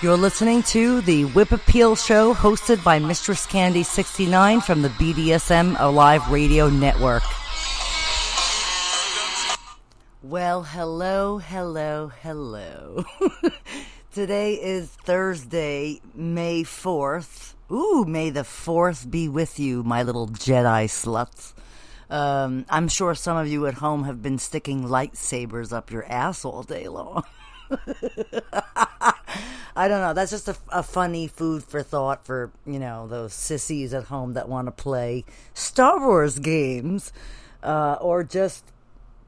You're listening to the Whip Appeal Show hosted by MistressCandy69 from the BDSM Alive Radio Network. Well, hello. Today is Thursday, May 4th. Ooh, may the 4th be with you, my little Jedi sluts. I'm sure some of you at home have been sticking lightsabers up your ass all day long. I don't know. That's just a funny food for thought for, those sissies at home that want to play Star Wars games, or just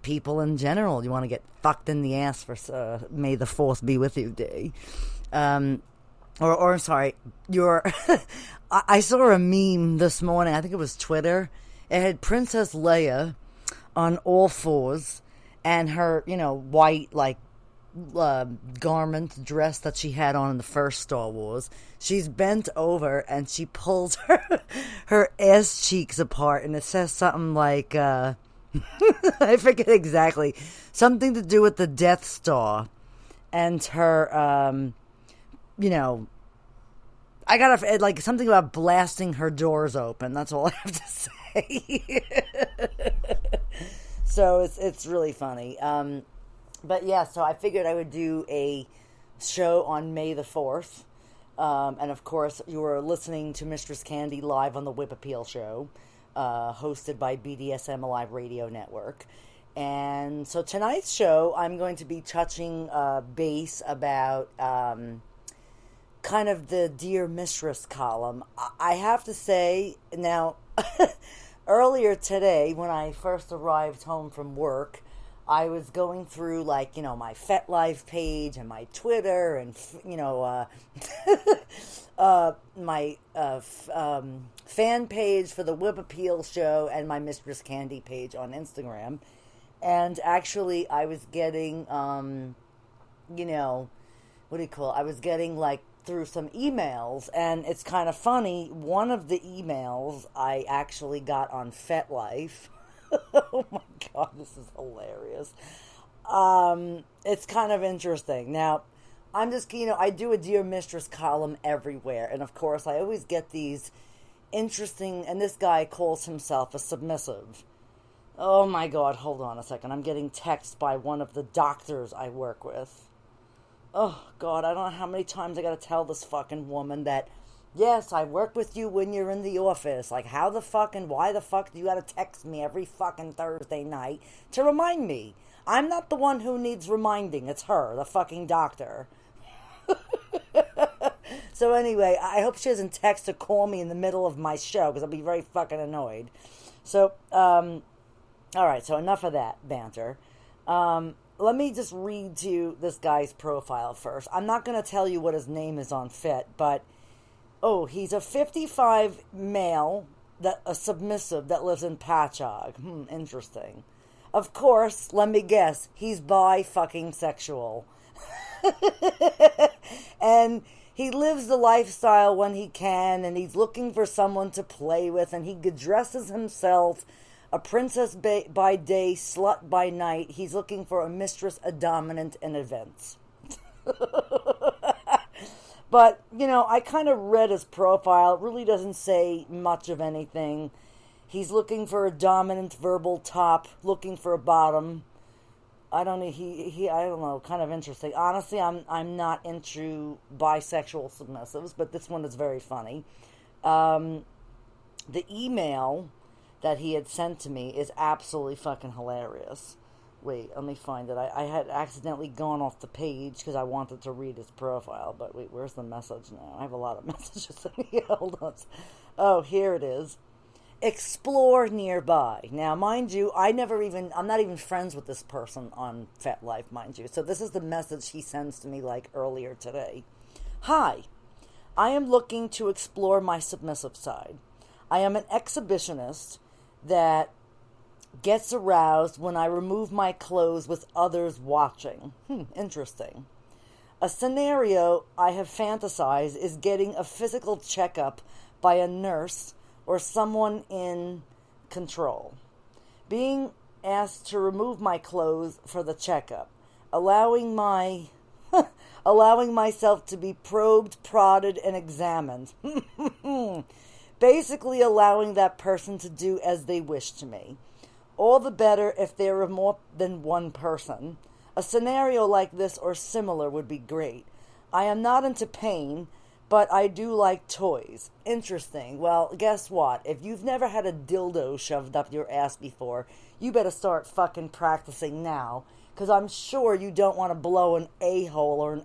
people in general. You want to get fucked in the ass for May the 4th be with you day. Sorry, I saw a meme this morning. I think it was Twitter. It had Princess Leia on all fours and her, white, garment dress that she had on in the first Star Wars. She's bent over and she pulls her ass cheeks apart, and it says something like I forget exactly, something to do with the Death Star and her I gotta something about blasting her doors open. That's all I have to say. So it's really funny. But yeah, so I figured I would do a show on May the 4th. And of course, you are listening to Mistress Candy live on the Whip Appeal Show, hosted by BDSM Alive Radio Network. And so tonight's show, I'm going to be touching base about kind of the Dear Mistress column. I have to say, now, earlier today, when I first arrived home from work, I was going through, my FetLife page and my Twitter and, my fan page for the Whip Appeal Show and my Mistress Candy page on Instagram. And actually, I was getting, I was getting, through some emails. And it's kind of funny. One of the emails I actually got on FetLife. Oh my God, this is hilarious. It's kind of interesting. Now, I'm just, I do a Dear Mistress column everywhere. And of course, I always get these interesting, and this guy calls himself a submissive. Oh my God, hold on a second. I'm getting text by one of the doctors I work with. Oh God, I don't know how many times I gotta tell this fucking woman that, yes, I work with you when you're in the office. How the fuck and why the fuck do you gotta text me every fucking Thursday night to remind me? I'm not the one who needs reminding. It's her, the fucking doctor. So anyway, I hope she doesn't text or call me in the middle of my show, because I'll be very fucking annoyed. So, alright, so enough of that banter. Let me just read to you this guy's profile first. I'm not going to tell you what his name is on Fit, but he's a 55 male, a submissive that lives in Patchogue. Interesting. Of course, let me guess, he's bi-fucking-sexual. And he lives the lifestyle when he can, and he's looking for someone to play with, and he dresses himself a princess by day, slut by night. He's looking for a mistress, a dominant in events. But, I kind of read his profile. It really doesn't say much of anything. He's looking for a dominant verbal top, looking for a bottom. I don't know, I don't know, kind of interesting. Honestly, I'm not into bisexual submissives, but this one is very funny. The email that he had sent to me is absolutely fucking hilarious. Wait, let me find it. I had accidentally gone off the page because I wanted to read his profile, but wait, where's the message now? I have a lot of messages in here. Hold on. Oh, here it is. Explore nearby. Now, mind you, I'm not even friends with this person on FetLife, mind you. So this is the message he sends to me earlier today. Hi, I am looking to explore my submissive side. I am an exhibitionist that gets aroused when I remove my clothes with others watching. Interesting. A scenario I have fantasized is getting a physical checkup by a nurse or someone in control. Being asked to remove my clothes for the checkup. Allowing my allowing myself to be probed, prodded, and examined. Basically allowing that person to do as they wish to me. All the better if there are more than one person. A scenario like this or similar would be great. I am not into pain, but I do like toys. Interesting. Well, guess what? If you've never had a dildo shoved up your ass before, you better start fucking practicing now. Because I'm sure you don't want to blow an a-hole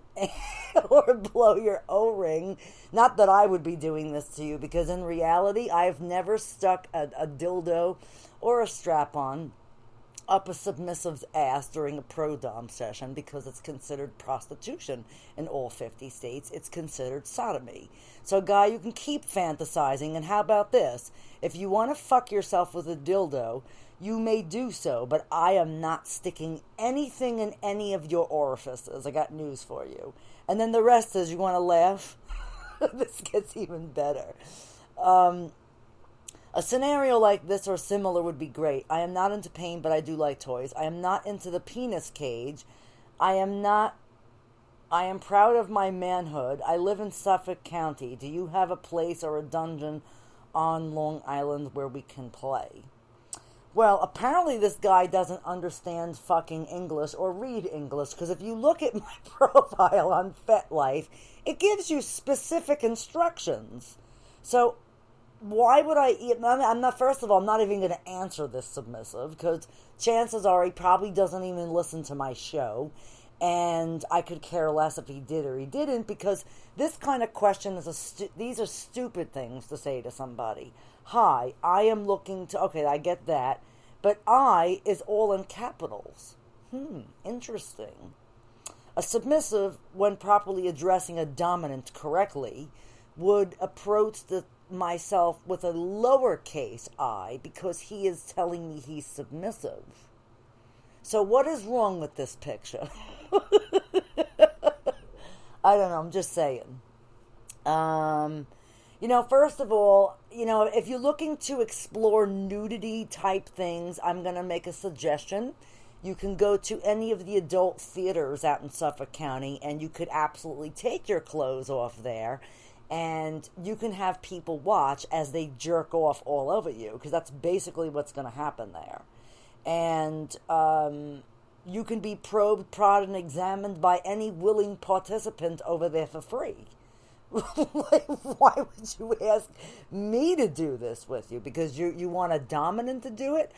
or blow your O-ring. Not that I would be doing this to you, because in reality, I've never stuck a dildo or a strap-on up a submissive's ass during a pro-dom session, because it's considered prostitution in all 50 states. It's considered sodomy. So, guy, you can keep fantasizing, and how about this? If you want to fuck yourself with a dildo, you may do so, but I am not sticking anything in any of your orifices. I got news for you. And then the rest is, you want to laugh? This gets even better. A scenario like this or similar would be great. I am not into pain, but I do like toys. I am not into the penis cage. I am proud of my manhood. I live in Suffolk County. Do you have a place or a dungeon on Long Island where we can play? Well, apparently this guy doesn't understand fucking English or read English, because if you look at my profile on FetLife, it gives you specific instructions. So why would I'm not, first of all, I'm not even going to answer this submissive, because chances are he probably doesn't even listen to my show, and I could care less if he did or he didn't, because this kind of question these are stupid things to say to somebody. Hi, I am looking to, okay, I get that, but I is all in capitals. Interesting. A submissive, when properly addressing a dominant correctly, would approach myself with a lowercase I, because he is telling me he's submissive. So what is wrong with this picture? I don't know, I'm just saying. First of all, if you're looking to explore nudity type things, I'm going to make a suggestion. You can go to any of the adult theaters out in Suffolk County, and you could absolutely take your clothes off there, and you can have people watch as they jerk off all over you, because that's basically what's going to happen there. And you can be probed, prodded, and examined by any willing participant over there for free. Like, why would you ask me to do this with you? Because you want a dominant to do it?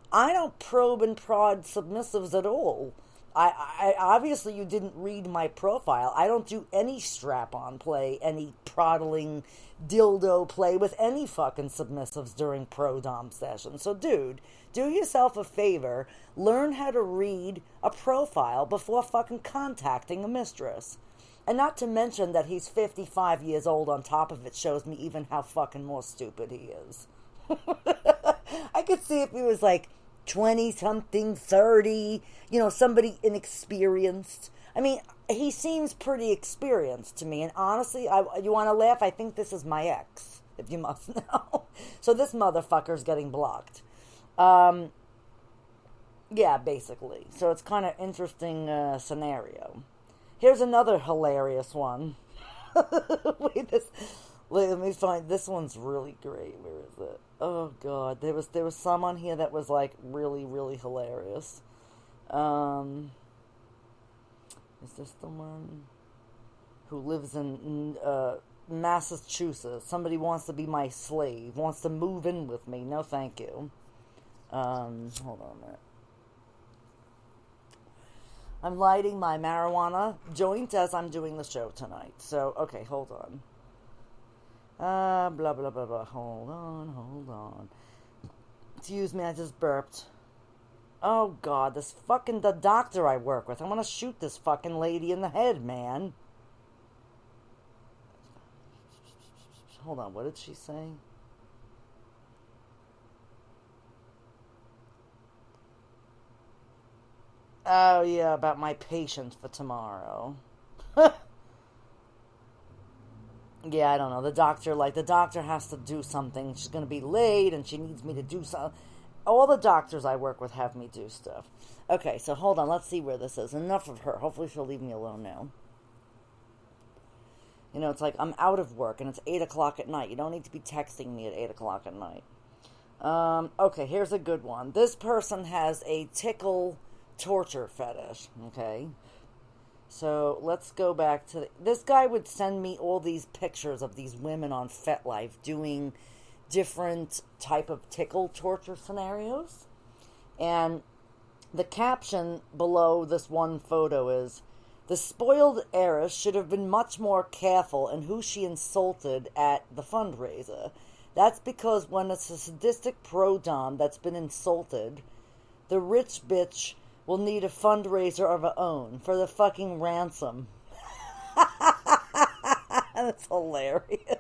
I don't probe and prod submissives at all. I obviously you didn't read my profile. I don't do any strap-on play, any proddling dildo play with any fucking submissives during pro-dom sessions. So, dude, do yourself a favor. Learn how to read a profile before fucking contacting a mistress. And not to mention that he's 55 years old on top of it shows me even how fucking more stupid he is. I could see if he was like 20-something, 30, somebody inexperienced. I mean, he seems pretty experienced to me. And honestly, you want to laugh? I think this is my ex, if you must know. So this motherfucker's getting blocked. Yeah, basically. So it's kind of interesting scenario. Here's another hilarious one. Let me find, this one's really great. Where is it? Oh God, there was some on here that was like really, really hilarious. Is this the one who lives in Massachusetts? Somebody wants to be my slave, wants to move in with me. No, thank you. Hold on a minute. I'm lighting my marijuana joint as I'm doing the show tonight. So, okay, hold on. Blah, blah, blah, blah. Hold on. Excuse me, I just burped. Oh, God, the doctor I work with. I want to shoot this fucking lady in the head, man. Hold on, what did she say? Oh, yeah, about my patient for tomorrow. Yeah, I don't know. The doctor has to do something. She's going to be late, and she needs me to do something. All the doctors I work with have me do stuff. Okay, so hold on. Let's see where this is. Enough of her. Hopefully she'll leave me alone now. You know, it's like, I'm out of work and it's 8 o'clock at night. You don't need to be texting me at 8 o'clock at night. Okay, here's a good one. This person has a tickle torture fetish, okay? So let's go back to... This guy would send me all these pictures of these women on FetLife doing different type of tickle torture scenarios. And the caption below this one photo is, "The spoiled heiress should have been much more careful in who she insulted at the fundraiser. That's because when it's a sadistic pro-dom that's been insulted, the rich bitch will need a fundraiser of her own for the fucking ransom." That's hilarious.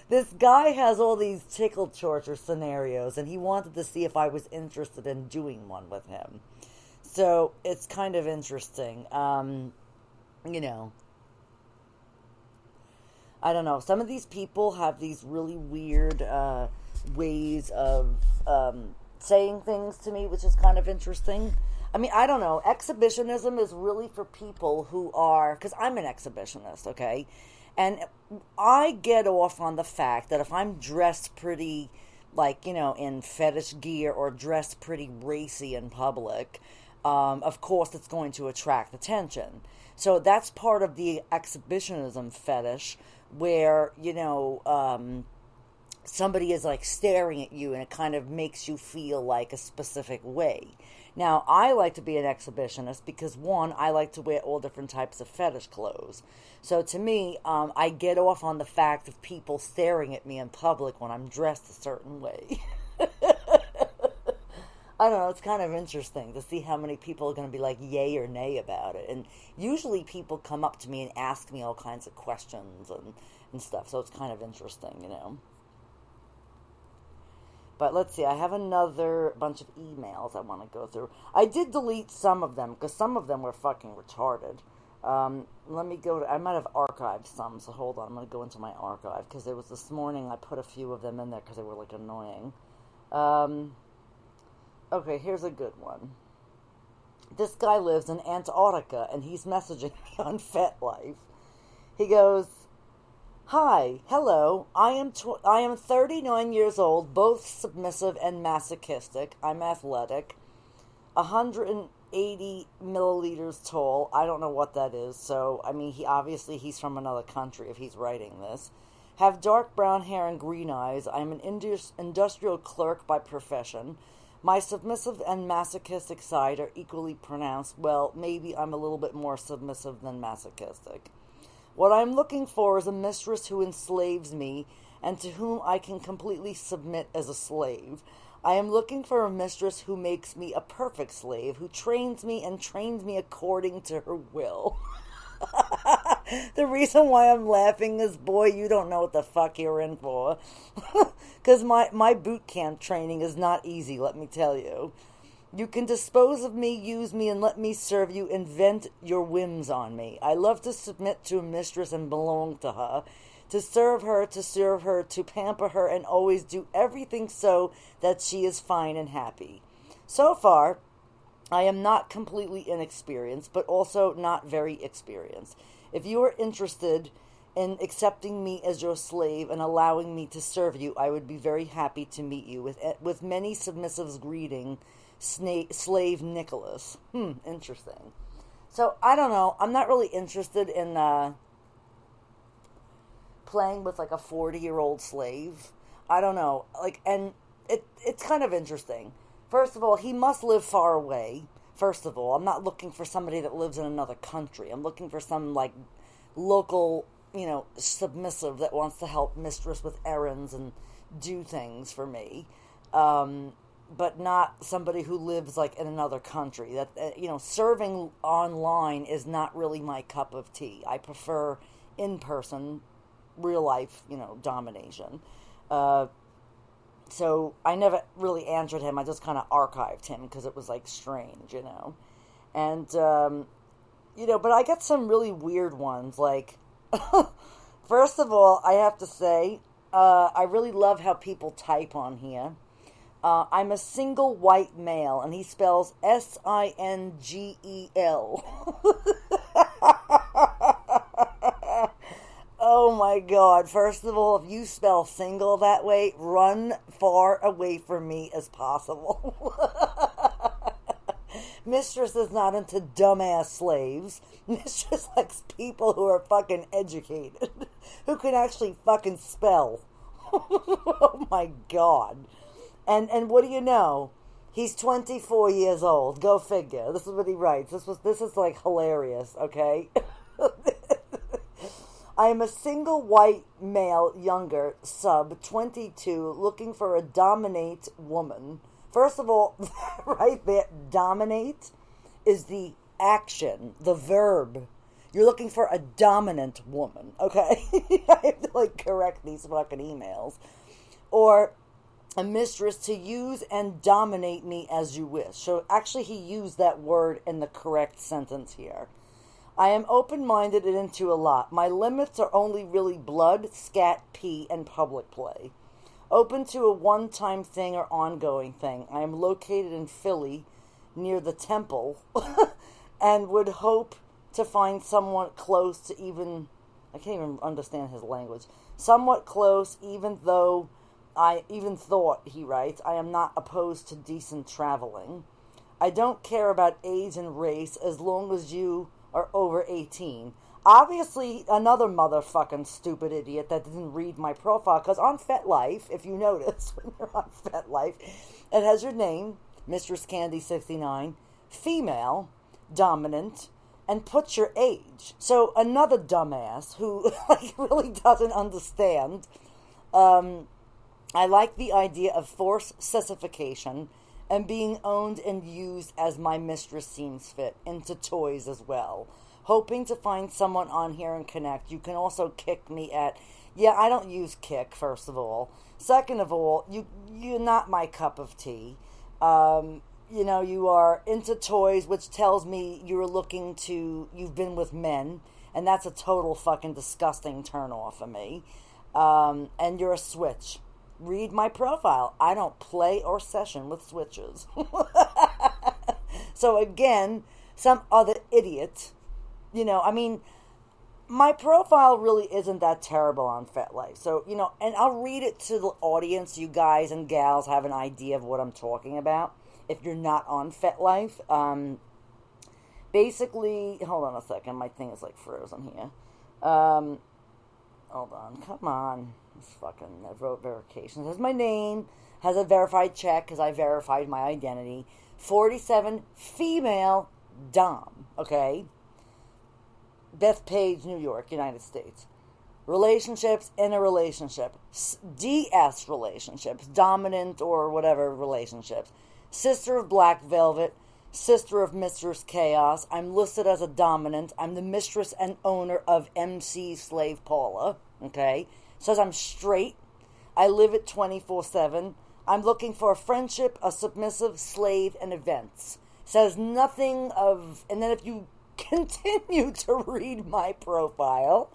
This guy has all these tickle torture scenarios, and he wanted to see if I was interested in doing one with him. So it's kind of interesting. You know, I don't know. Some of these people have these really weird ways of saying things to me, which is kind of interesting. I mean, I don't know. Exhibitionism is really for people who are... Because I'm an exhibitionist, okay? And I get off on the fact that if I'm dressed pretty, like, you know, in fetish gear or dressed pretty racy in public... of course, it's going to attract attention. So that's part of the exhibitionism fetish, where, you know, somebody is like staring at you and it kind of makes you feel like a specific way. Now, I like to be an exhibitionist because, one, I like to wear all different types of fetish clothes. So to me, I get off on the fact of people staring at me in public when I'm dressed a certain way. I don't know, it's kind of interesting to see how many people are going to be like yay or nay about it. And usually people come up to me and ask me all kinds of questions and stuff, so it's kind of interesting, you know. But let's see, I have another bunch of emails I want to go through. I did delete some of them, because some of them were fucking retarded. Let me go to... I might have archived some, so hold on, I'm going to go into my archive, because it was this morning I put a few of them in there because they were, like, annoying. Okay, here's a good one. This guy lives in Antarctica, and he's messaging me on FetLife. He goes, "Hi, hello, I am 39 years old, both submissive and masochistic. I'm athletic, 180 milliliters tall." I don't know what that is, so, I mean, he's from another country if he's writing this. "Have dark brown hair and green eyes. I'm an industrial clerk by profession. My submissive and masochistic side are equally pronounced. Well, maybe I'm a little bit more submissive than masochistic. What I'm looking for is a mistress who enslaves me and to whom I can completely submit as a slave. I am looking for a mistress who makes me a perfect slave, who trains me and trains me according to her will." The reason why I'm laughing is, boy, you don't know what the fuck you're in for. Because my boot camp training is not easy, let me tell you. "You can dispose of me, use me, and let me serve you, invent your whims on me. I love to submit to a mistress and belong to her, to serve her, to pamper her, and always do everything so that she is fine and happy. So far, I am not completely inexperienced, but also not very experienced. If you are interested in accepting me as your slave and allowing me to serve you, I would be very happy to meet you. With many submissives greeting, Slave Nicholas." Interesting. So, I don't know. I'm not really interested in playing with, like, a 40-year-old slave. I don't know. Like, and it's kind of interesting. First of all, he must live far away. First of all, I'm not looking for somebody that lives in another country. I'm looking for some, like, local, you know, submissive that wants to help mistress with errands and do things for me. But not somebody who lives, like, in another country. That, you know, serving online is not really my cup of tea. I prefer in-person, real-life, you know, domination. So I never really answered him. I just kind of archived him because it was, like, strange, you know. And, you know, but I get some really weird ones. Like, first of all, I have to say, I really love how people type on here. "I'm a single white male," and he spells Singel. my God. First of all, if you spell single that way, run far away from me as possible. Mistress is not into dumbass slaves. Mistress likes people who are fucking educated, who can actually fucking spell. Oh my God. And what do you know? He's 24 years old. Go figure. This is what he writes. This is like hilarious, okay? I am a single white male, younger, sub 22, looking for a dominate woman. First of all, right there, dominate is the action, the verb. You're looking for a dominant woman, okay? I have to, like, correct these fucking emails. Or a mistress to use and dominate me as you wish. So, actually, he used that word in the correct sentence here. I am open-minded and into a lot. My limits are only really blood, scat, pee, and public play. Open to a one-time thing or ongoing thing. I am located in Philly, near the Temple, and would hope to find someone close to even... I can't even understand his language. Somewhat close, even thought, he writes, I am not opposed to decent traveling. I don't care about age and race as long as you are over 18. Obviously, another motherfucking stupid idiot that didn't read my profile, because on FetLife, if you notice, when you're on FetLife, it has your name, MistressCandy69, female, dominant, and puts your age. So another dumbass who like really doesn't understand. I like the idea of forced cessification and being owned and used as my mistress seems fit, into toys as well. Hoping to find someone on here and connect. You can also kick me at... Yeah, I don't use kick, first of all. Second of all, you're not my cup of tea. You are into toys, which tells me you've been with men, and that's a total fucking disgusting turn off for me. And you're a switch. Read my profile. I don't play or session with switches. So again, some other idiot... my profile really isn't that terrible on FetLife. So, and I'll read it to the audience. You guys and gals have an idea of what I'm talking about if you're not on FetLife. Basically, hold on a second. My thing is, like, frozen here. Hold on. Come on. This fucking vote verification. It has my name. Has a verified check because I verified my identity. 47 female dom. Okay? Bethpage, New York, United States. Relationships in a relationship. DS relationships. Dominant or whatever relationships. Sister of Black Velvet. Sister of Mistress Chaos. I'm listed as a dominant. I'm the mistress and owner of MC Slave Paula. Okay? Says I'm straight. I live it 24/7. I'm looking for a friendship, a submissive, slave, and events. Says nothing of... And then if you continue to read my profile,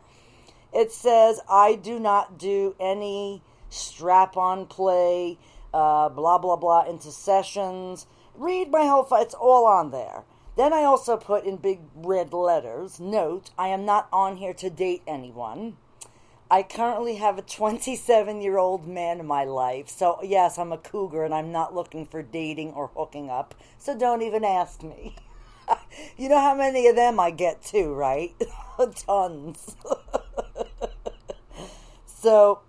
it says I do not do any strap-on play, blah blah blah, into sessions. Read my whole it's all on there. Then I also put in big red letters, note, I am not on here to date anyone. I currently have a 27-year-old man in my life, so yes, I'm a cougar and I'm not looking for dating or hooking up, so don't even ask me. You know how many of them I get too, right? Tons. So,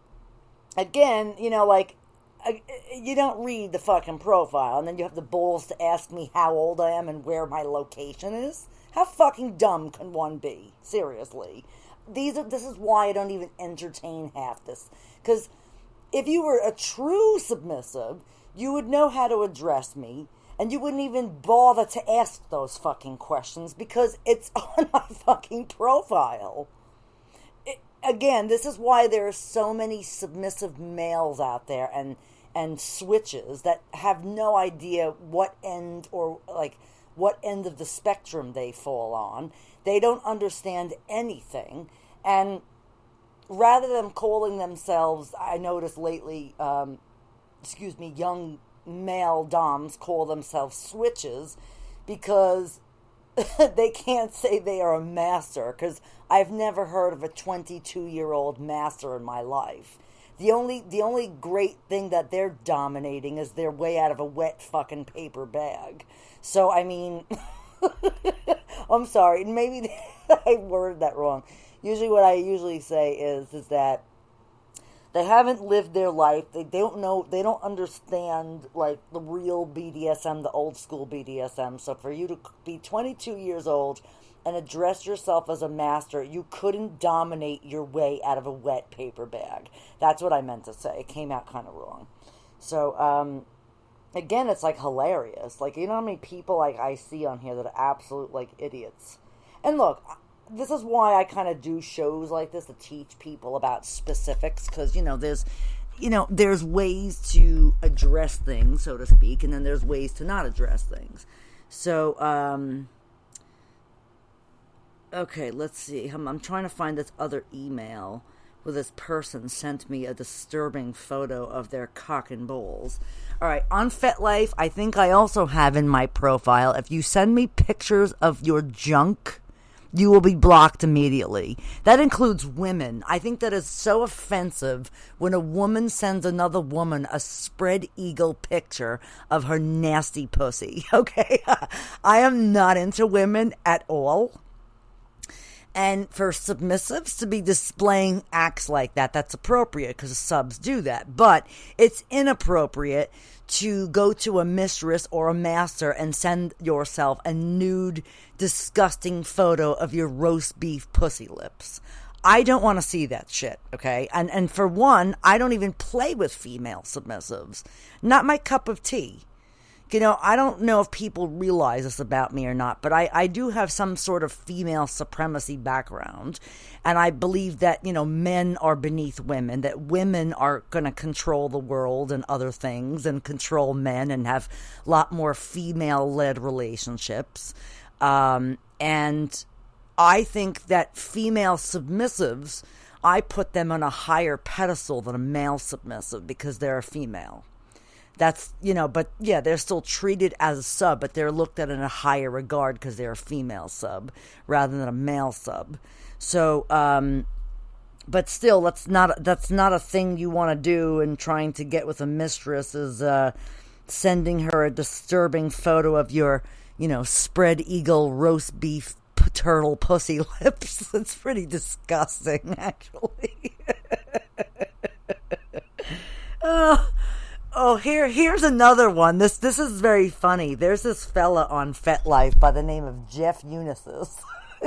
again, you don't read the fucking profile, and then you have the balls to ask me how old I am and where my location is? How fucking dumb can one be? Seriously. This is why I don't even entertain half this. Because if you were a true submissive, you would know how to address me, and you wouldn't even bother to ask those fucking questions because it's on my fucking profile. Again, this is why there are so many submissive males out there and switches that have no idea what end of the spectrum they fall on. They don't understand anything. And rather than calling themselves, I noticed lately, young male doms call themselves switches because they can't say they are a master, because I've never heard of a 22-year-old master in my life. The only great thing that they're dominating is their way out of a wet fucking paper bag. So, I mean, I'm sorry, maybe I worded that wrong. Usually what I usually say is that they haven't lived their life. They don't know, they don't understand, like, the real BDSM, the old school BDSM. So for you to be 22 years old and address yourself as a master, you couldn't dominate your way out of a wet paper bag. That's what I meant to say. It came out kind of wrong. So, again, it's, like, hilarious. Like, you know how many people, like, I see on here that are absolute, like, idiots? And look, this is why I kind of do shows like this, to teach people about specifics, because, there's ways to address things, so to speak, and then there's ways to not address things. So, okay, let's see. I'm trying to find this other email where this person sent me a disturbing photo of their cock and balls. All right, on FetLife, I think I also have in my profile, if you send me pictures of your junk, you will be blocked immediately. That includes women. I think that is so offensive when a woman sends another woman a spread eagle picture of her nasty pussy, okay? I am not into women at all. And for submissives to be displaying acts like that, that's appropriate because subs do that. But it's inappropriate to go to a mistress or a master and send yourself a nude, disgusting photo of your roast beef pussy lips. I don't want to see that shit, okay? And for one, I don't even play with female submissives. Not my cup of tea. I don't know if people realize this about me or not, but I do have some sort of female supremacy background. And I believe that, men are beneath women, that women are going to control the world and other things and control men and have a lot more female-led relationships. And I think that female submissives, I put them on a higher pedestal than a male submissive because they're a female. That's, but yeah, they're still treated as a sub, but they're looked at in a higher regard because they're a female sub rather than a male sub. So, but still, that's not a thing you want to do. And trying to get with a mistress is sending her a disturbing photo of your, spread eagle roast beef turtle pussy lips. It's pretty disgusting, actually. Oh, here's another one. This is very funny. There's this fella on FetLife by the name of Jeff Unisys.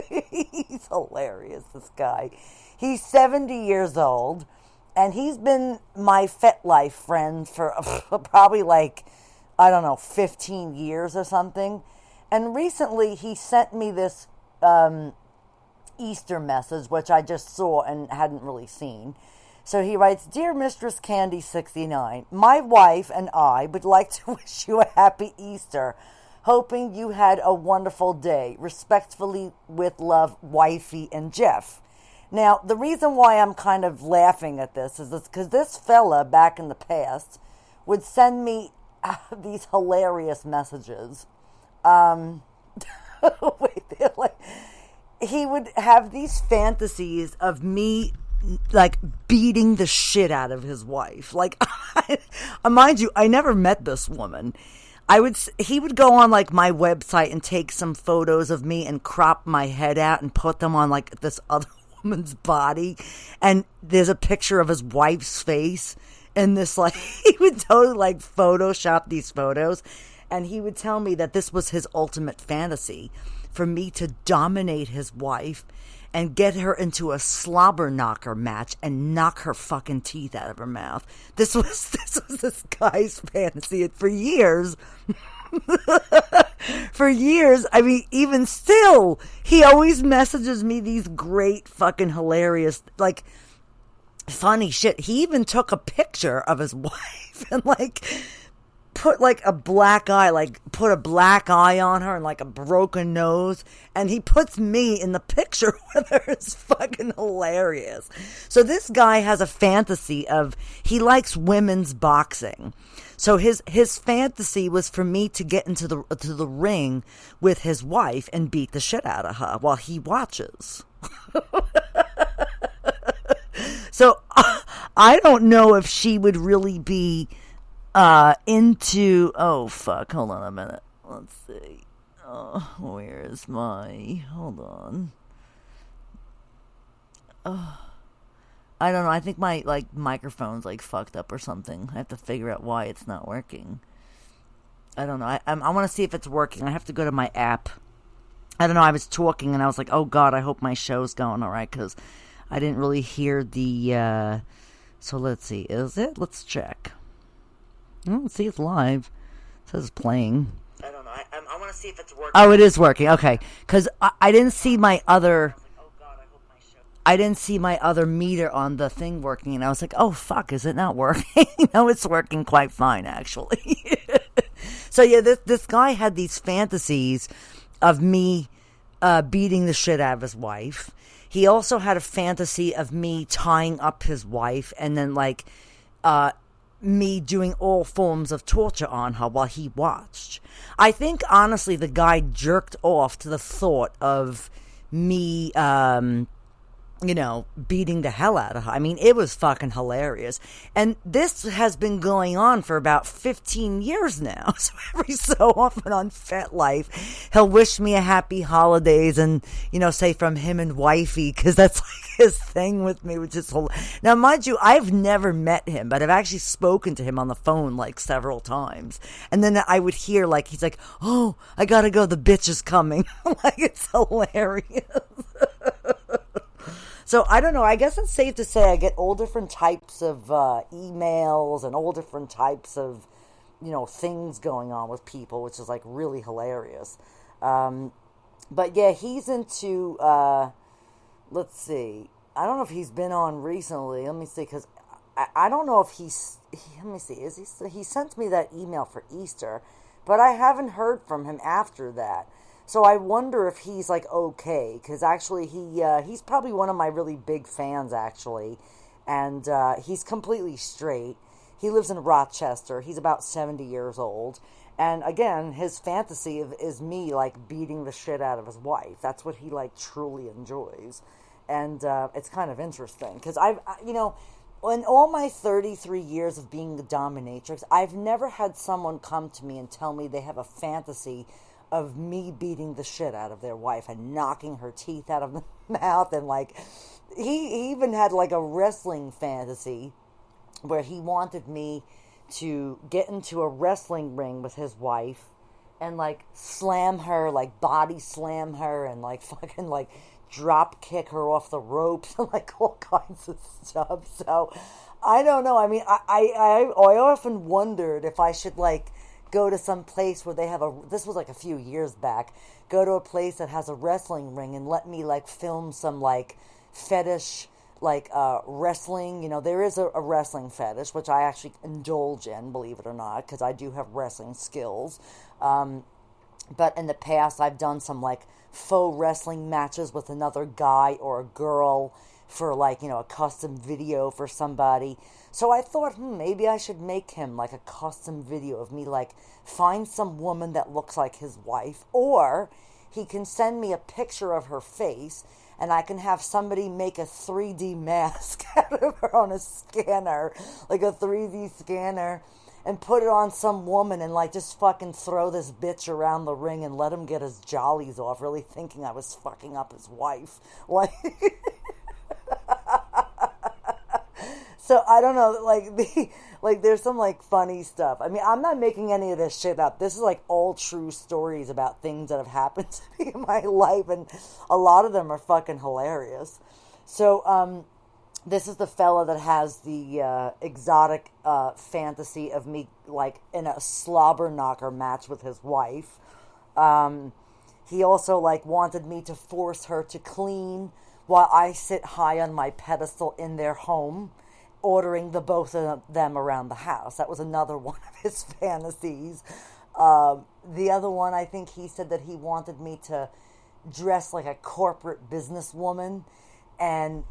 He's hilarious, this guy. He's 70 years old, and he's been my FetLife friend for probably 15 years or something. And recently he sent me this Easter message, which I just saw and hadn't really seen. So he writes, Dear MistressCandy69, my wife and I would like to wish you a happy Easter, hoping you had a wonderful day. Respectfully, with love, Wifey and Jeff. Now, the reason why I'm kind of laughing at this is because this fella back in the past would send me these hilarious messages. He would have these fantasies of me beating the shit out of his wife. Mind you, I never met this woman. He would go on my website and take some photos of me and crop my head out and put them on this other woman's body. And there's a picture of his wife's face. And this he would totally Photoshop these photos. And he would tell me that this was his ultimate fantasy, for me to dominate his wife and get her into a slobber knocker match and knock her fucking teeth out of her mouth. This was this guy's fantasy. And for years, I mean, even still, he always messages me these great fucking hilarious, funny shit. He even took a picture of his wife and put like a black eye, like put a black eye on her and like a broken nose, and he puts me in the picture with her. It's fucking hilarious. So this guy has a fantasy of, he likes women's boxing. So his fantasy was for me to get into the ring with his wife and beat the shit out of her while he watches. So I don't know if she would really be into, oh fuck, hold on a minute. Let's see. Oh, where is my, hold on. Oh, I don't know. I think my like microphone's like fucked up or something. I have to figure out why it's not working. I don't know. I want to see if it's working. I have to go to my app. I don't know. I was talking and I was like, oh God, I hope my show's going all right, because I didn't really hear the, so let's see. Is it? Let's check. Let's see, it's live. It says playing. I don't know. I want to see if it's working. Oh, it is working. Okay. Because I didn't see my other, I didn't see my other meter on the thing working, and I was like, oh, fuck, is it not working? No, it's working quite fine, actually. So, yeah, this guy had these fantasies of me beating the shit out of his wife. He also had a fantasy of me tying up his wife and then, like, me doing all forms of torture on her while he watched. I think, honestly, the guy jerked off to the thought of me, beating the hell out of her. I mean, it was fucking hilarious. And this has been going on for about 15 years now. So every so often on FetLife, he'll wish me a happy holidays and, say from him and wifey, because that's like his thing with me, which is hilarious. Now, mind you, I've never met him, but I've actually spoken to him on the phone like several times. And then I would hear like, he's like, oh, I gotta go, the bitch is coming. Like, it's hilarious. So, I don't know, I guess it's safe to say I get all different types of emails and all different types of, things going on with people, which is, like, really hilarious. But, yeah, he's into, let's see, I don't know if he's been on recently. Let me see, because I don't know if let me see, he sent me that email for Easter, but I haven't heard from him after that. So I wonder if he's, like, okay, because actually he's probably one of my really big fans, actually, and he's completely straight. He lives in Rochester. He's about 70 years old, and again, his fantasy is me, like, beating the shit out of his wife. That's what he, like, truly enjoys, and it's kind of interesting, because in all my 33 years of being the dominatrix, I've never had someone come to me and tell me they have a fantasy of me beating the shit out of their wife and knocking her teeth out of the mouth. And, like, he even had, like, a wrestling fantasy where he wanted me to get into a wrestling ring with his wife and, like, slam her, like, body slam her and, like, fucking, like, drop kick her off the ropes and, like, all kinds of stuff. So, I don't know. I mean, I often wondered if I should, like, go to some place where they have this was like a few years back, go to a place that has a wrestling ring and let me, like, film some, like, fetish, like, wrestling. There is a wrestling fetish, which I actually indulge in, believe it or not, because I do have wrestling skills. But in the past, I've done some, like, faux wrestling matches with another guy or a girl for, like, a custom video for somebody. So I thought, maybe I should make him, like, a custom video of me, like, find some woman that looks like his wife, or he can send me a picture of her face, and I can have somebody make a 3D mask out of her on a scanner, like a 3D scanner, and put it on some woman and, like, just fucking throw this bitch around the ring and let him get his jollies off, really thinking I was fucking up his wife. Like... So, I don't know, like, there's some, like, funny stuff. I mean, I'm not making any of this shit up. This is, like, all true stories about things that have happened to me in my life, and a lot of them are fucking hilarious. So, this is the fella that has the exotic fantasy of me, like, in a slobber knocker match with his wife. He also, like, wanted me to force her to clean while I sit high on my pedestal in their home. ordering the both of them around the house. That was another one of his fantasies. The other one, I think he said that he wanted me to dress like a corporate businesswoman and,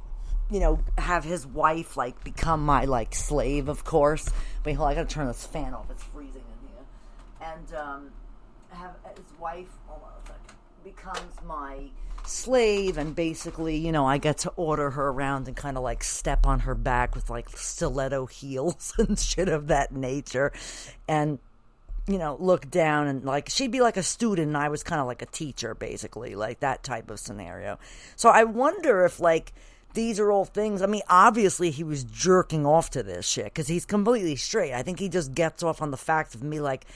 you know, have his wife, like, become my, like, slave, of course. Wait, hold on, I gotta turn this fan off. It's freezing in here. And, have his wife, hold on a second, becomes my slave, and basically, you know, I get to order her around and kind of, like, step on her back with, like, stiletto heels and shit of that nature. And, you know, look down and, like, she'd be like a student and I was kind of like a teacher, basically, like that type of scenario. So I wonder if, like, these are all things, I mean, obviously he was jerking off to this shit because he's completely straight. I think he just gets off on the fact of me, like,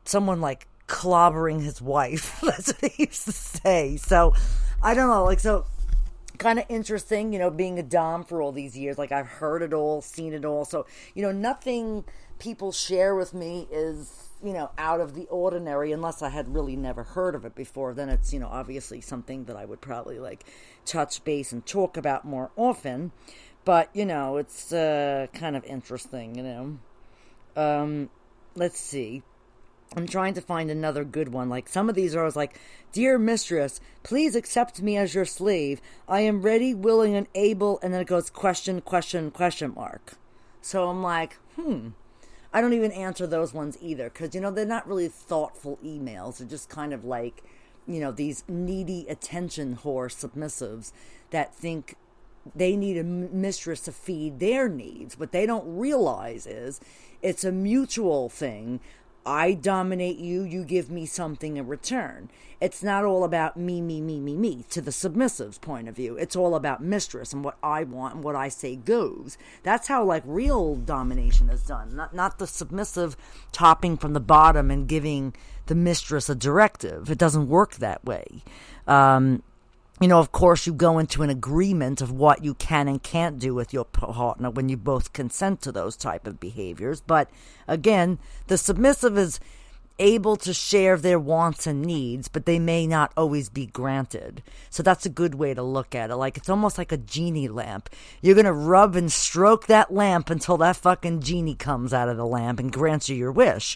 someone, like, clobbering his wife. That's what he used to say. So, I don't know, like, so, kind of interesting, you know, being a dom for all these years. Like, I've heard it all, seen it all. So, you know, nothing people share with me is, you know, out of the ordinary, unless I had really never heard of it before. Then it's, you know, obviously something that I would probably, like, touch base and talk about more often. But, you know, it's kind of interesting, you know. Let's see. I'm trying to find another good one. Like, some of these are always like, Dear Mistress, please accept me as your slave. I am ready, willing, and able. And then it goes question, question, question mark. So I'm like, I don't even answer those ones either, because, you know, they're not really thoughtful emails. They're just kind of like, you know, these needy attention whore submissives that think they need a mistress to feed their needs. What they don't realize is it's a mutual thing. I dominate you, you give me something in return. It's not all about me, to the submissive's point of view. It's all about mistress and what I want and what I say goes. That's how, like, real domination is done. Not the submissive topping from the bottom and giving the mistress a directive. It doesn't work that way. You know, of course, you go into an agreement of what you can and can't do with your partner when you both consent to those type of behaviors. But again, the submissive is able to share their wants and needs, but they may not always be granted. So that's a good way to look at it. Like, it's almost like a genie lamp. You're going to rub and stroke that lamp until that fucking genie comes out of the lamp and grants you your wish.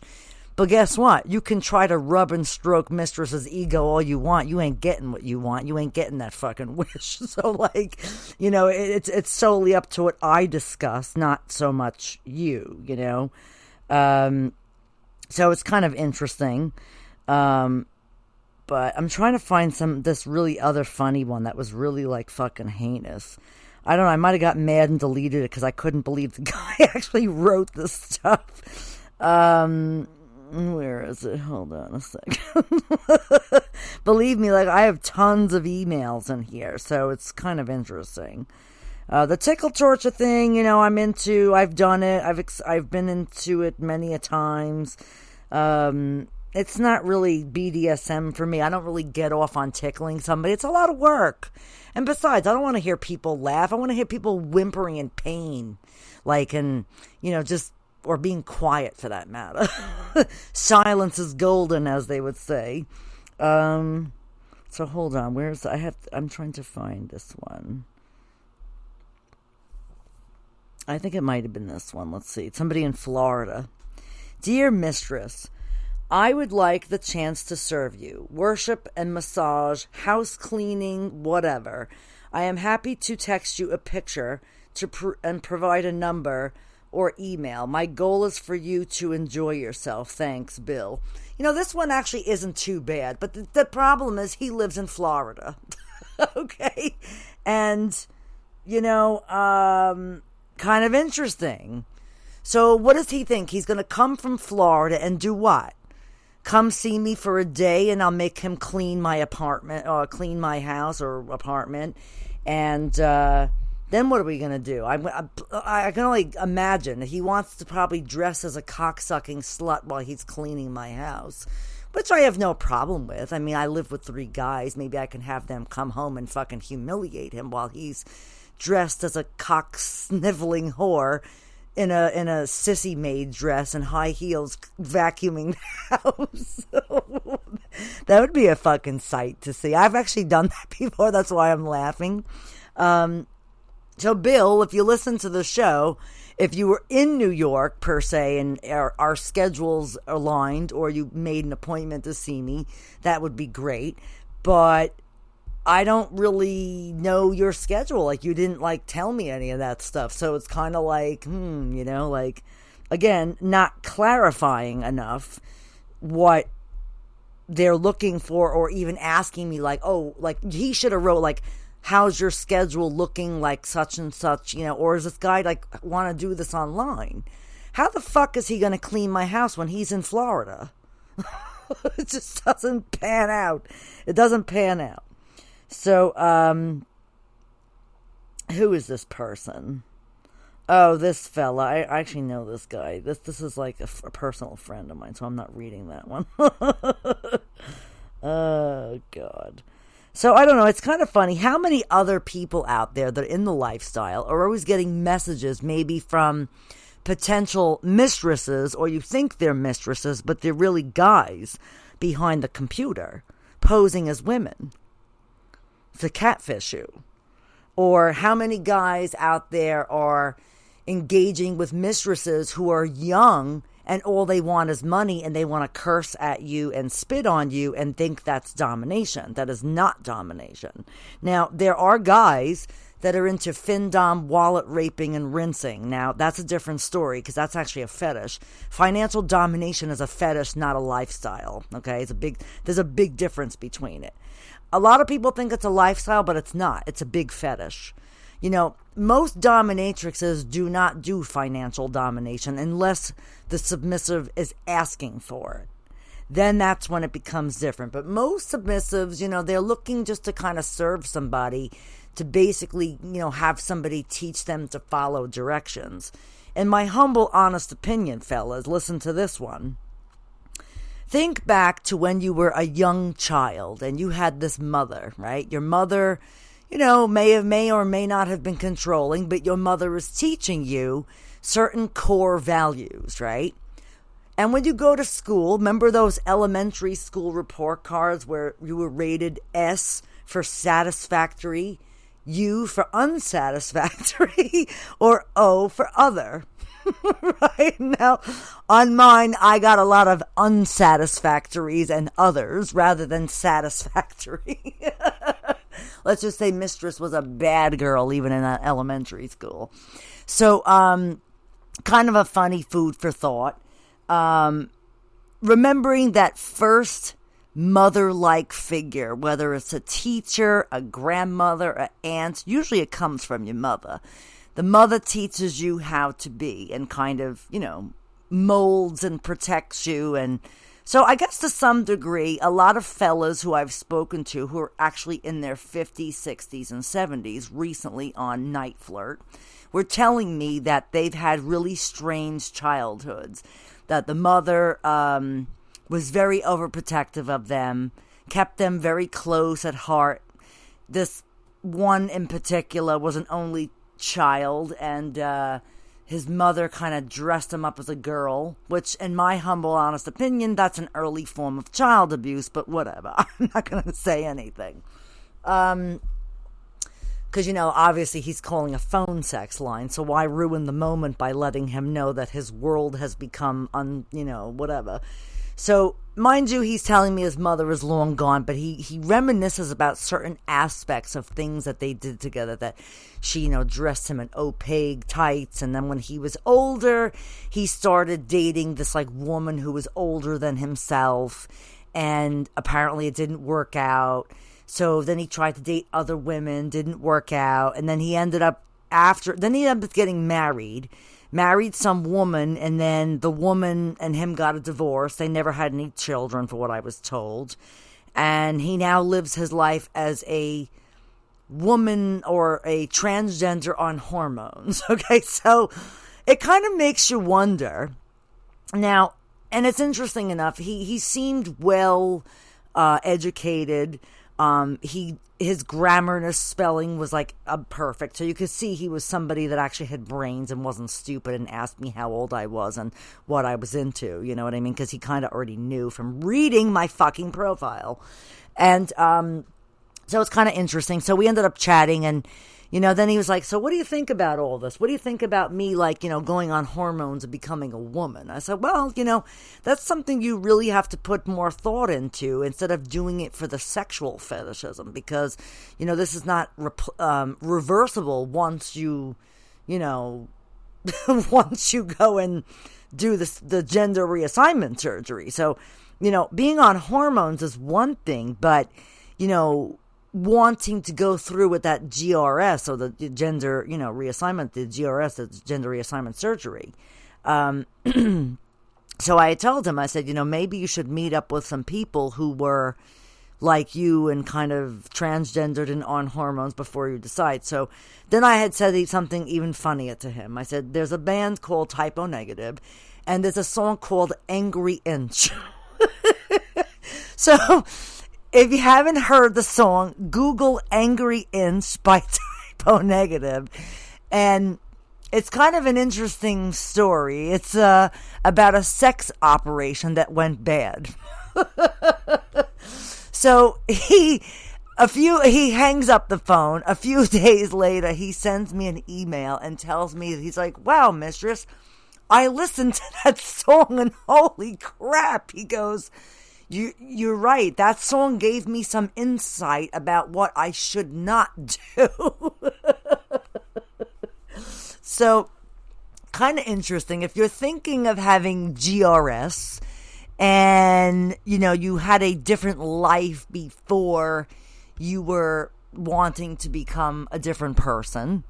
But guess what? You can try to rub and stroke mistress's ego all you want. You ain't getting what you want. You ain't getting that fucking wish. So, like, you know, it's solely up to what I discuss, not so much you, you know. So it's kind of interesting. But I'm trying to find this really other funny one that was really, like, fucking heinous. I don't know. I might have got mad and deleted it because I couldn't believe the guy actually wrote this stuff. Where is it? Hold on a second. Believe me, like, I have tons of emails in here, so it's kind of interesting. The tickle torture thing, you know, I'm into. I've done it. I've been into it many a times. It's not really BDSM for me. I don't really get off on tickling somebody. It's a lot of work. And besides, I don't want to hear people laugh. I want to hear people whimpering in pain. Like, and, you know, just, or being quiet for that matter. Silence is golden, as they would say. So hold on, I'm trying to find this one. I think it might have been this one. Let's see. It's somebody in Florida. Dear Mistress, I would like the chance to serve you. Worship and massage, house cleaning, whatever. I am happy to text you a picture and provide a number or email. My goal is for you to enjoy yourself. Thanks, Bill. You know, this one actually isn't too bad, but the problem is he lives in Florida. Okay? And, you know, kind of interesting. So what does he think? He's going to come from Florida and do what? Come see me for a day and I'll make him clean my apartment or clean my house or apartment. And, then what are we going to do? I can only imagine. He wants to probably dress as a cocksucking slut while he's cleaning my house, which I have no problem with. I mean, I live with 3 guys. Maybe I can have them come home and fucking humiliate him while he's dressed as a cock-sniveling whore in a sissy maid dress and high heels vacuuming the house. That would be a fucking sight to see. I've actually done that before. That's why I'm laughing. So, Bill, if you listen to the show, if you were in New York, per se, and our schedules aligned, or you made an appointment to see me, that would be great. But I don't really know your schedule. Like, you didn't, like, tell me any of that stuff. So it's kind of like, you know, like, again, not clarifying enough what they're looking for, or even asking me, like, oh, like, he should have wrote, like, how's your schedule looking, like, such and such, you know, or is this guy, like, want to do this online? How the fuck is he going to clean my house when he's in Florida? It just doesn't pan out. It doesn't pan out. So, who is this person? Oh, this fella. I actually know this guy. This is like a personal friend of mine, so I'm not reading that one. Oh, God. So, I don't know. It's kind of funny. How many other people out there that are in the lifestyle are always getting messages, maybe from potential mistresses, or you think they're mistresses, but they're really guys behind the computer posing as women to catfish you? Or how many guys out there are engaging with mistresses who are young and all they want is money, and they want to curse at you and spit on you and think that's domination? That is not domination. Now, there are guys that are into findom, wallet raping, and rinsing. Now, that's a different story, because that's actually a fetish. Financial domination is a fetish, not a lifestyle. Okay, there's a big difference between it. A lot of people think it's a lifestyle, but it's not. It's a big fetish. You know, most dominatrixes do not do financial domination unless the submissive is asking for it. Then that's when it becomes different. But most submissives, you know, they're looking just to kind of serve somebody, to basically, you know, have somebody teach them to follow directions. In my humble, honest opinion, fellas, listen to this one. Think back to when you were a young child and you had this mother, right? Your mother, you know, may or may not have been controlling, but your mother is teaching you certain core values, right? And when you go to school, remember those elementary school report cards where you were rated S for satisfactory, U for unsatisfactory, or O for other? Right now, on mine, I got a lot of unsatisfactories and others rather than satisfactory. Let's just say Mistress was a bad girl even in elementary school. So, kind of a funny food for thought. Remembering that first mother-like figure, whether it's a teacher, a grandmother, an aunt, usually it comes from your mother. The mother teaches you how to be and kind of, you know, molds and protects you. And so I guess to some degree, a lot of fellas who I've spoken to who are actually in their 50s, 60s, and 70s recently on Night Flirt were telling me that they've had really strange childhoods, that the mother was very overprotective of them, kept them very close at heart. This one in particular was an only child, and his mother kind of dressed him up as a girl, which in my humble honest opinion, that's an early form of child abuse, but whatever. I'm not going to say anything. Because, you know, obviously he's calling a phone sex line, so why ruin the moment by letting him know that his world has become, whatever. So, mind you, he's telling me his mother is long gone, but he reminisces about certain aspects of things that they did together, that she, you know, dressed him in opaque tights, and then when he was older, he started dating this, like, woman who was older than himself, and apparently it didn't work out. So then he tried to date other women, didn't work out, and then he ended up getting married some woman, and then the woman and him got a divorce. They never had any children, for what I was told. And he now lives his life as a woman or a transgender on hormones. Okay, so it kind of makes you wonder. Now, and it's interesting enough, he seemed well educated. His grammar and his spelling was like perfect. So you could see he was somebody that actually had brains and wasn't stupid and asked me how old I was and what I was into. You know what I mean? Because he kind of already knew from reading my fucking profile. And so it's kind of interesting. So we ended up chatting, and Then he was like, so what do you think about all this? What do you think about me, like, going on hormones and becoming a woman? I said, well, that's something you really have to put more thought into instead of doing it for the sexual fetishism, because, this is not reversible once you, once you go and do the gender reassignment surgery. So, being on hormones is one thing, but, wanting to go through with that GRS, or the gender, reassignment, the GRS, the gender reassignment surgery. So I told him, I said, maybe you should meet up with some people who were like you and kind of transgendered and on hormones before you decide. So then I had said something even funnier to him. I said, there's a band called Typo Negative, and there's a song called Angry Inch. So if you haven't heard the song, Google Angry Inch by Typo Negative. And it's kind of an interesting story. It's about a sex operation that went bad. So he hangs up the phone. A few days later, he sends me an email and tells me, he's like, wow, mistress, I listened to that song and holy crap. He goes, You're right. That song gave me some insight about what I should not do. So, kind of interesting. If you're thinking of having GRS and, you had a different life before you were wanting to become a different person,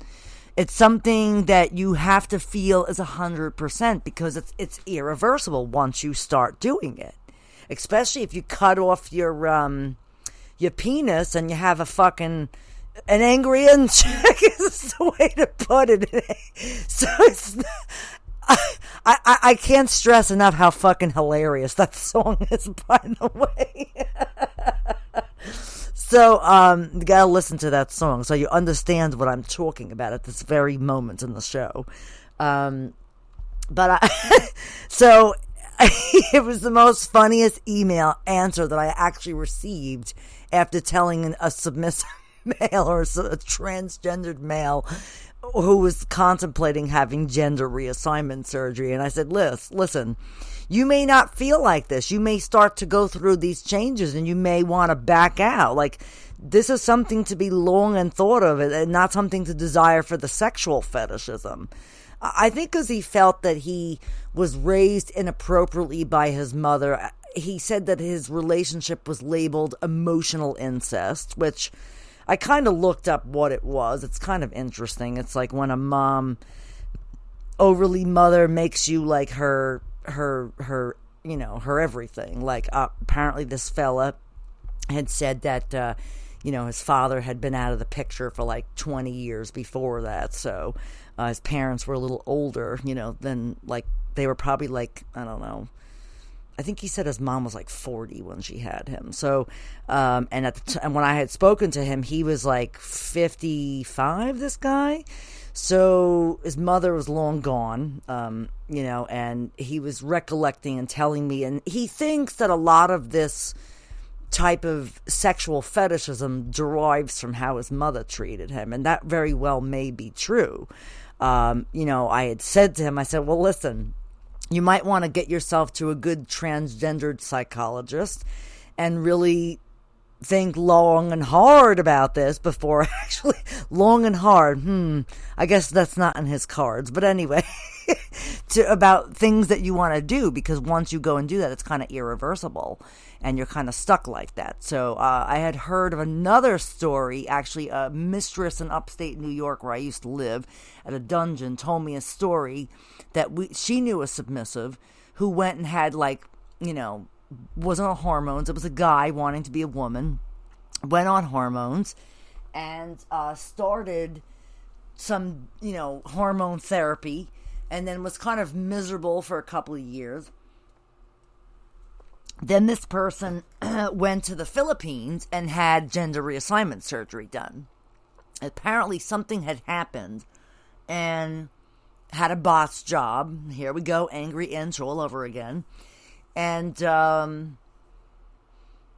it's something that you have to feel is 100% because it's irreversible once you start doing it. Especially if you cut off your penis and you have an angry inch is the way to put it. So I can't stress enough how fucking hilarious that song is, by the way. So you gotta listen to that song so you understand what I'm talking about at this very moment in the show. So it was the most funniest email answer that I actually received after telling a submissive male or a transgendered male who was contemplating having gender reassignment surgery. And I said, listen, you may not feel like this. You may start to go through these changes and you may want to back out. Like, this is something to be long and thought of and not something to desire for the sexual fetishism. I think because he felt that he was raised inappropriately by his mother. He said that his relationship was labeled emotional incest, which I kind of looked up what it was. It's kind of interesting. It's like when a mom, overly mother, makes you like her everything. Like apparently this fella had said that his father had been out of the picture for like 20 years before that. So his parents were a little older, than like they were probably like, I don't know. I think he said his mom was like 40 when she had him. So, and when I had spoken to him, he was like 55, this guy. So his mother was long gone, and he was recollecting and telling me, and he thinks that a lot of this type of sexual fetishism derives from how his mother treated him. And that very well may be true. I had said to him, I said, well, listen, you might want to get yourself to a good transgendered psychologist and really think long and hard about this before actually long and hard. I guess that's not in his cards. But anyway, about things that you want to do, because once you go and do that, it's kind of irreversible and you're kind of stuck like that. So I had heard of another story, actually a mistress in upstate New York where I used to live at a dungeon told me a story that she knew a submissive who went and had wasn't on hormones. It was a guy wanting to be a woman, went on hormones and started some, hormone therapy, and then was kind of miserable for a couple of years. Then this person went to the Philippines and had gender reassignment surgery done. Apparently something had happened and had a boss job. Here we go, angry inch all over again. And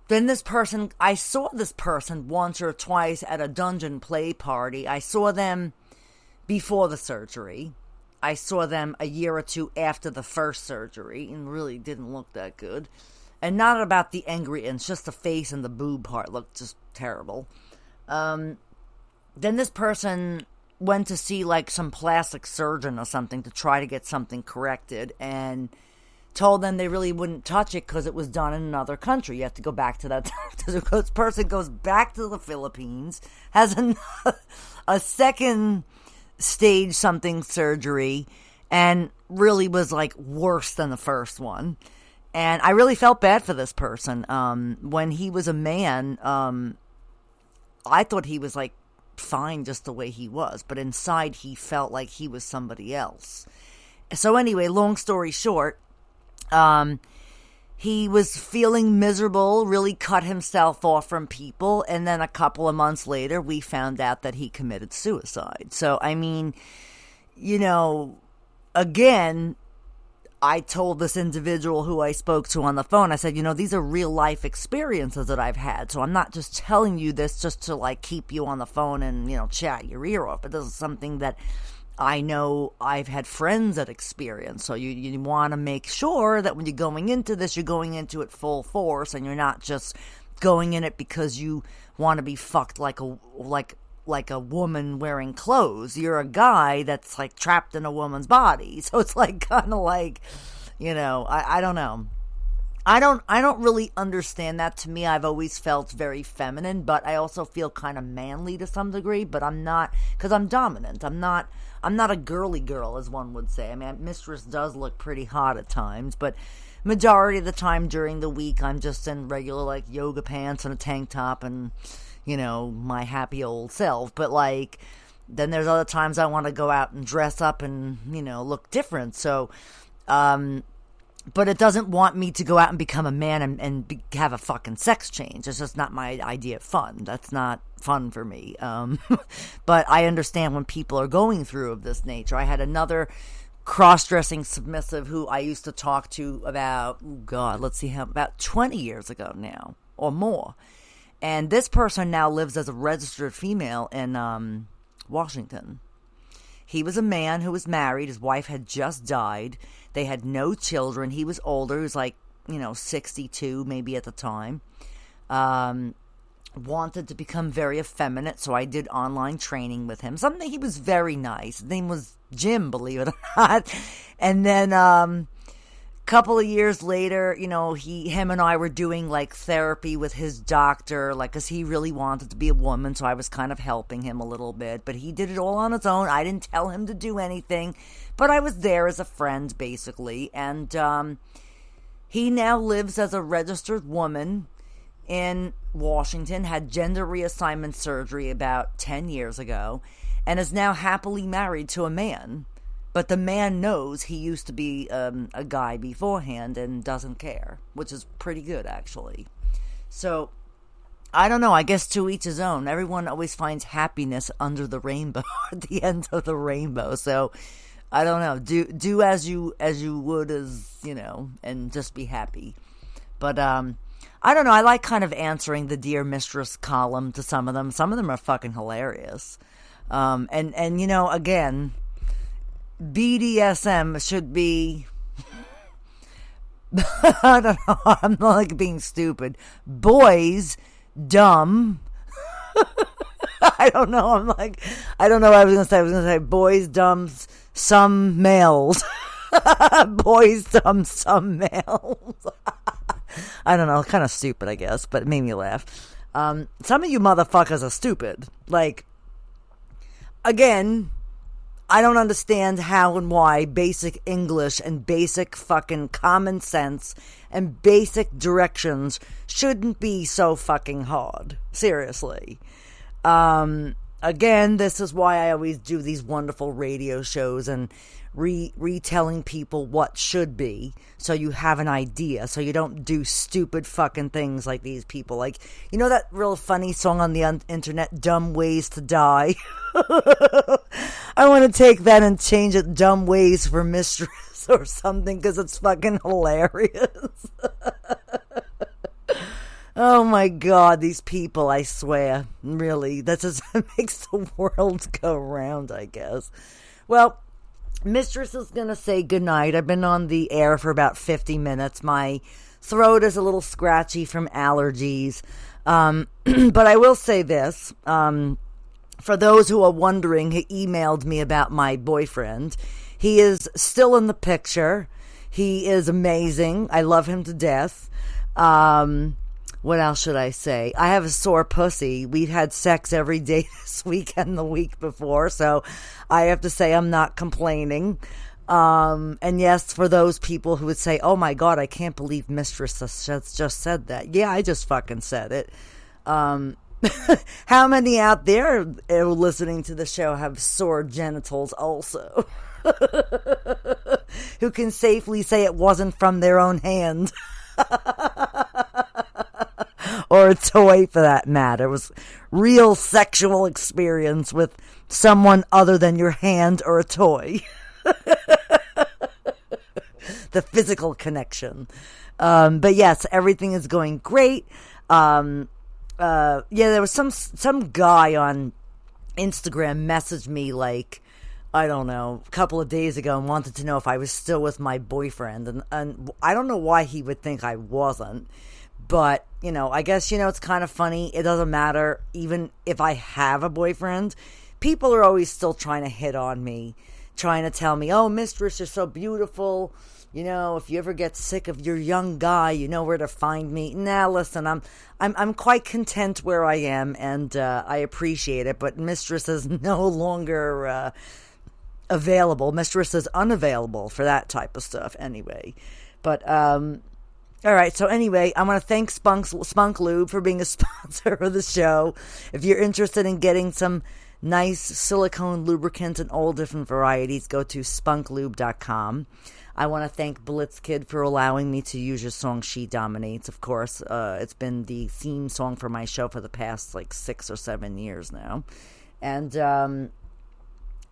Then this person, I saw this person once or twice at a dungeon play party. I saw them before the surgery. I saw them a year or two after the first surgery and really didn't look that good. And not about the angry ends, just the face and the boob part looked just terrible. Then this person went to see like some plastic surgeon or something to try to get something corrected and told them they really wouldn't touch it because it was done in another country. You have to go back to that doctor. This person goes back to the Philippines, has a second stage something surgery, and really was like worse than the first one. And I really felt bad for this person. When he was a man, I thought he was like fine just the way he was, but inside he felt like he was somebody else. So anyway, long story short, he was feeling miserable, really cut himself off from people, and then a couple of months later, we found out that he committed suicide. So, I mean, you know, again, I told this individual who I spoke to on the phone, I said, you know, these are real life experiences that I've had, so I'm not just telling you this just to, like, keep you on the phone and, you know, chat your ear off, but this is something that I know I've had friends that experience. So you want to make sure that when you're going into this, you're going into it full force and you're not just going in it because you want to be fucked like a woman wearing clothes. You're a guy that's like trapped in a woman's body. So it's like kind of like, you know, I don't know. I don't really understand that. To me, I've always felt very feminine, but I also feel kind of manly to some degree, but I'm not, because I'm dominant. I'm not a girly girl, as one would say. I mean, Mistress does look pretty hot at times, but majority of the time during the week, I'm just in regular, like, yoga pants and a tank top and, you know, my happy old self. But, like, then there's other times I want to go out and dress up and, you know, look different. So, but it doesn't want me to go out and become a man and have a fucking sex change. It's just not my idea of fun. That's not fun for me. But I understand when people are going through of this nature. I had another cross-dressing submissive who I used to talk to about, about 20 years ago now or more. And this person now lives as a registered female in Washington. He was a man who was married. His wife had just died. They had no children. He was older. He was like, 62 maybe at the time. Wanted to become very effeminate, so I did online training with him. He was very nice. His name was Jim, believe it or not. And then couple of years later, him and I were doing like therapy with his doctor, like, cause he really wanted to be a woman. So I was kind of helping him a little bit, but he did it all on his own. I didn't tell him to do anything, but I was there as a friend basically. And, he now lives as a registered woman in Washington, had gender reassignment surgery about 10 years ago, and is now happily married to a man. But the man knows he used to be a guy beforehand and doesn't care, which is pretty good, actually. So, I don't know. I guess to each his own. Everyone always finds happiness under the rainbow, at the end of the rainbow. So, I don't know. Do as you would and just be happy. But, I don't know. I like kind of answering the Dear Mistress column to some of them. Some of them are fucking hilarious. And again, BDSM should be, I don't know, I'm not like being stupid. Boys, dumb. I don't know, I don't know what I was going to say. I was going to say boys, dumb, some males. Boys, dumb, some males. I don't know, kind of stupid, I guess, but it made me laugh. Some of you motherfuckers are stupid. Like, again, I don't understand how and why basic English and basic fucking common sense and basic directions shouldn't be so fucking hard. Seriously. Again, this is why I always do these wonderful radio shows and retelling people what should be, so you have an idea, so you don't do stupid fucking things like these people. Like, that real funny song on the internet, Dumb Ways to Die? I want to take that and change it, Dumb Ways for Mistress or something, because it's fucking hilarious. Oh my God, these people, I swear. Really, that just makes the world go round, I guess. Well, Mistress is going to say goodnight. I've been on the air for about 50 minutes. My throat is a little scratchy from allergies. But I will say this. For those who are wondering, he emailed me about my boyfriend. He is still in the picture. He is amazing. I love him to death. What else should I say? I have a sore pussy. We've had sex every day this week and the week before, so I have to say I'm not complaining. And yes, for those people who would say, oh my God, I can't believe Mistress has just said that. Yeah, I just fucking said it. How many out there listening to the show have sore genitals also? Who can safely say it wasn't from their own hand? Or a toy, for that matter. It was real sexual experience with someone other than your hand or a toy. The physical connection. But yes, everything is going great. Yeah, there was some guy on Instagram messaged me like, I don't know, a couple of days ago and wanted to know if I was still with my boyfriend. And I don't know why he would think I wasn't. But, I guess, it's kind of funny. It doesn't matter. Even if I have a boyfriend, people are always still trying to hit on me, trying to tell me, oh, Mistress, you're so beautiful. If you ever get sick of your young guy, you know where to find me. Nah, listen, I'm quite content where I am, and I appreciate it. But Mistress is no longer available. Mistress is unavailable for that type of stuff anyway. But all right, so anyway, I want to thank Spunk Lube for being a sponsor of the show. If you're interested in getting some nice silicone lubricant in all different varieties, go to spunklube.com. I want to thank Blitzkid for allowing me to use your song She Dominates. Of course, it's been the theme song for my show for the past 6 or 7 years now. And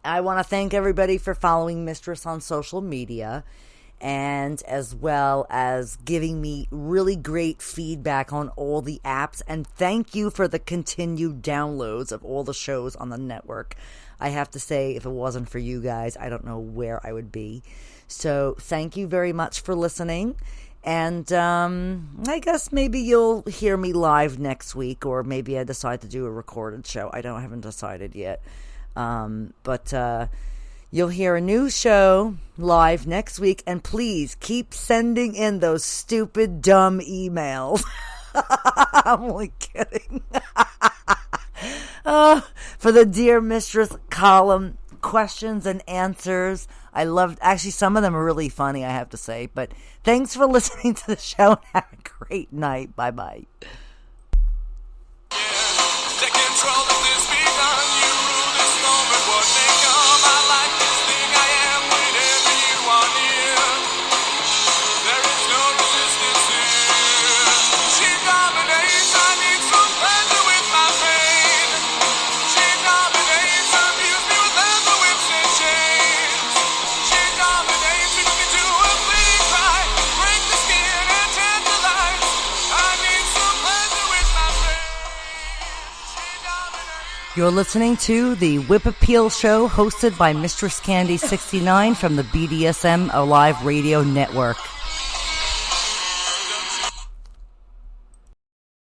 I want to thank everybody for following Mistress on social media, and as well as giving me really great feedback on all the apps. And thank you for the continued downloads of all the shows on the network. I have to say, if it wasn't for you guys, I don't know where I would be. So thank you very much for listening. And I guess maybe you'll hear me live next week, or maybe I decide to do a recorded show. I haven't decided yet. But you'll hear a new show live next week, and please keep sending in those stupid, dumb emails. I'm only kidding. For the Dear Mistress column, questions and answers. I loved, actually, some of them are really funny, I have to say. But thanks for listening to the show, and have a great night. Bye-bye. You're listening to the Whip Appeal Show, hosted by MistressCandy69 from the BDSM Alive Radio Network.